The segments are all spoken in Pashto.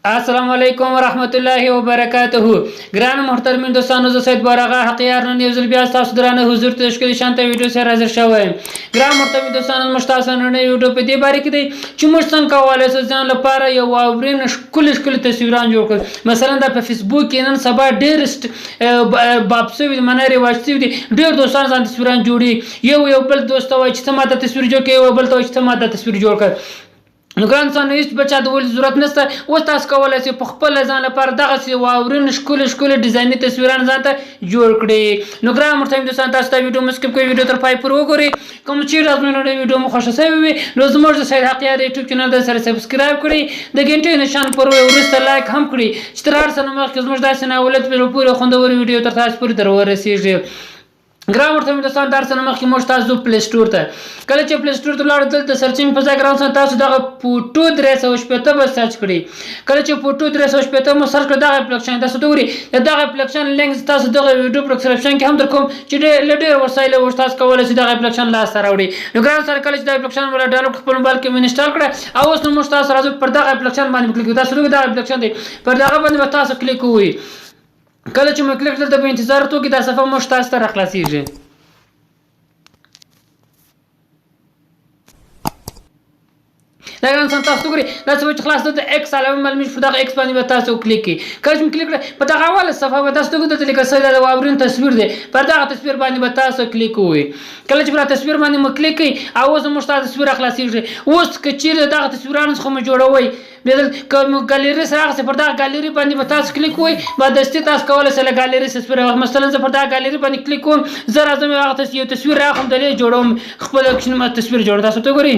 السلام علیکم ورحمت الله وبرکاته. ګران محترمین دوستانو، زه سید بارغه حقیار نن یو ځل بیا تاسو درانه حضور ته ښکلي شانته ویډیو سره حاضر شوم. ګران محترمین دوستانو، موږ تاسو نن ویډیو په دې باره کې دی چې موږ څنګه کولای شو ځان لپاره یو واورین ښکلي تصویران جوړ کړو. مثلا دا په فیسبوک کې نن سبا ډېر باب شوي منه رواج شوي دي، ډېر دوستان ځان تصویران جوړي. یو بل دوست وایي چې ته ماته تصویر جوړ کړې، یو بل ته وایي چې ته ماته تصویر جوړ کړه. نو ګران دوستانو، هېڅ بل چا د ویلو ضرورت نشته. اوس تاسو کولی شئ په خپله ځان لپاره دغسې واورین ښکلي ډیزایني تصویران ځان ته جوړ کړي. نو ګران محترم دوستان، تاسو دا ویډیو مه سکپ کوئ، ویډیو تر پای پورې وګورئ. کوم چیرې زموږ نوې ویډیو مو خوښه شوې وي نو زموږ د سید حقیار یوټیوب چینل د سره سبسکرایب کړئ، د غنټې نشان پر وروسته لایک هم کړئ چې تر هر څه نه مخکې زموږ داسې ناولد پورې خوندورې ویډیو تر تاسو پورې در ورسېږي. ګران محترم دوستان، د هر څه نه مخکې موږ تاسو پلی سټور ته کله چې پلی سټور ته ولاړو، دلته سرچینګ په ځای ګران دوستان تاسو دغه فوټو 360 به سرچ کړئ. کله چې فوټو 360 مو سرچ کړئ، دغه اپلیکیشن تاسو ته وګورئ. دغه اپلیکیشن لینک تاسو دغه ویډیو په ډسکرپشن کې هم در کوم چې له ډېر وسایلو ورته تاسو کولی شئ دغه اپلیکیشن لاسته راوړئ. نو ګران دوستان، کله چې دغه اپلیکیشن ولا ډاونلوډ خپل موبایل کې انسټال کړئ، او اوس نو موږ تاسو راځو پر دغه اپلیکیشن باندې کلیک کوئ. تاسو دغه اپلیکیشن دی پر دغه باندې به تاسو کلیک کوئ. کله چې مو کلیک کړل، د انتظار توګه دا صفحه موږ تاسو ته راخلاصېږي. دا ګران دوستان، تاسو وګورئ دا څه چې خلاص دلته ایکس علامه معلومېږي، په دغه ایکس باندې به تاسو کلیک کړئ. کله چې مو کلیک کړئ، په دغه اوله صفحه به تاسو دلته لیکل شوی د واورین تصویر دی، پر دغه تصویر باندې به تاسو کلیک کوئ. کله چې پر تصویر باندې مو کلیک کړئ، او اوس موږ تاسو تصویر خلاصېږي. اوس که چیرې دغه تصویرانو څخه مو جوړوئ، که مو ګالري سره راغسې، پر دغه ګالري باندې به تاسو کلیک کوئ. بعدستي تاسو کولی شئ له ګالري تصویر واخلئ. مثلا زه پر دغه ګالري باندې کلیک کوم، زه راځم هغه یو تصویر راخلم، دلې جوړوم، خپل تصویر جوړوم. تاسو ته ګورئ.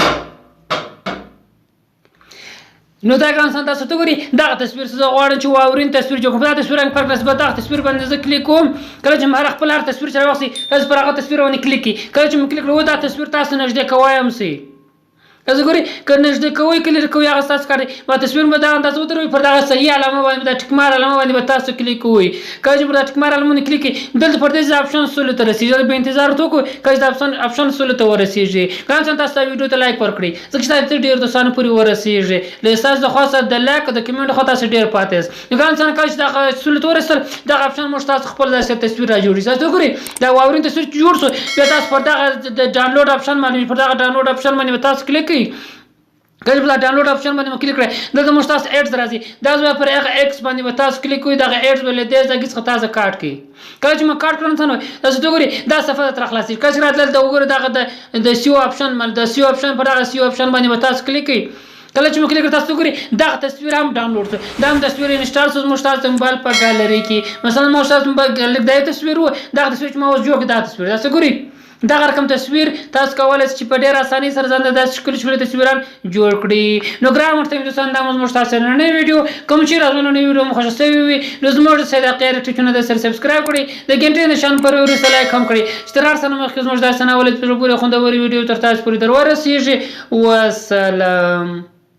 نو دا ګران دوستان، تاسو ته ګورئ دغه تصویر زه غواړم چې واورین تصویر جوړ کړم. په دغه تصویر باندې فرق نسبت دغه تصویر باندې زه کلیک کوم. کله چې مو خپل هر تصویر سره واخلئ، تاسو پر هغه تصویر باندې کلیک کړئ. کله چې مو کلیک کړئ، دا تصویر تاسو نږدې کوی هم شئ. تاسو ګورئ که نږدې کوئ کلیک کوئ، هغه ستاسو کار دی. ما تصویر به دغه اندازه ودروئ، پر دغه صحیح علامه باندې د ټیک مار علامه باندې به تاسو کلیک کوئ. کله چې پر دغه ټیک مار علامه باندې کلیک کړئ، دلته پر دې اپشن سولو ته رسېږي. به انتظار وکړئ کله چې د اپشن سولو ته ورسېږي. ګران دوستان، تاسو دا ویډیو ته لایک ورکړئ، ځکه چې تاسو ډېر دوستانو پورې ورسېږي. له ستاسو د خوا سره د لایک او د کمنټ خوا تاسو ډېر پاتې یاست. ګران دوستان، کله چې دغه سولو ته ورسېدل، دغه اپشن موږ تاسو خپل داسې تصویر را جوړوي. تاسو وګورئ دا واورین تصویر جوړ شو. بیا تاسو پر دغه د ډاونلوډ اپشن باندې پر دغه ډاونلوډ اپشن باندې تاسو کلیک کړئ. کله چې په ډاونلوډ اپشن باندې مو کلیک کړئ، دلته موږ تاسو ایډز راځي. دا ځای پر هغه ایکس باندې به تاسو کلیک کوئ. دغه ایډز به له دې ځایه څخه تاسو کاټ کړئ. کله چې مو کاټ کړل، تاسو ته وګورئ دا صفحه درته راخلاصېږي. کله چې راتلل، د وګورئ دغه د سیو اپشن پر دغه سیو اپشن باندې به تاسو کلیک کړئ. کله چې مو کلیک کړئ، تاسو وګورئ دغه تصویر هم ډاونلوډ شو. دا هم تصویر انسټال شو زموږ تاسو موبایل په ګالري کې. مثلا ما تاسو موبایل دا تصویر و، دغه تصویر چې ما اوس جوړ کړ، دا تصویر تاسو وګورئ. دغه رقم تصویر تاسو کولی شئ چې په ډېر اسانۍ سره ځان ته داسې ښکلي تصویران جوړ کړي. نو ګران محترم دوستان، دا زموږ تاسو نننۍ ویډیو کوم چې زموږ نننۍ ویډیو مو خوښه شوې وي نو زموږ د سید حقیار یوټیوب چینل ته سره سبسکرایب کړئ، د غنټې نشان پر وروسته لایک هم کړئ چې تر هر څه نه مخکې زموږ داسې ناولد پورې خوندورې ویډیو تر تاسو پورې در ورسېږي. والسلام.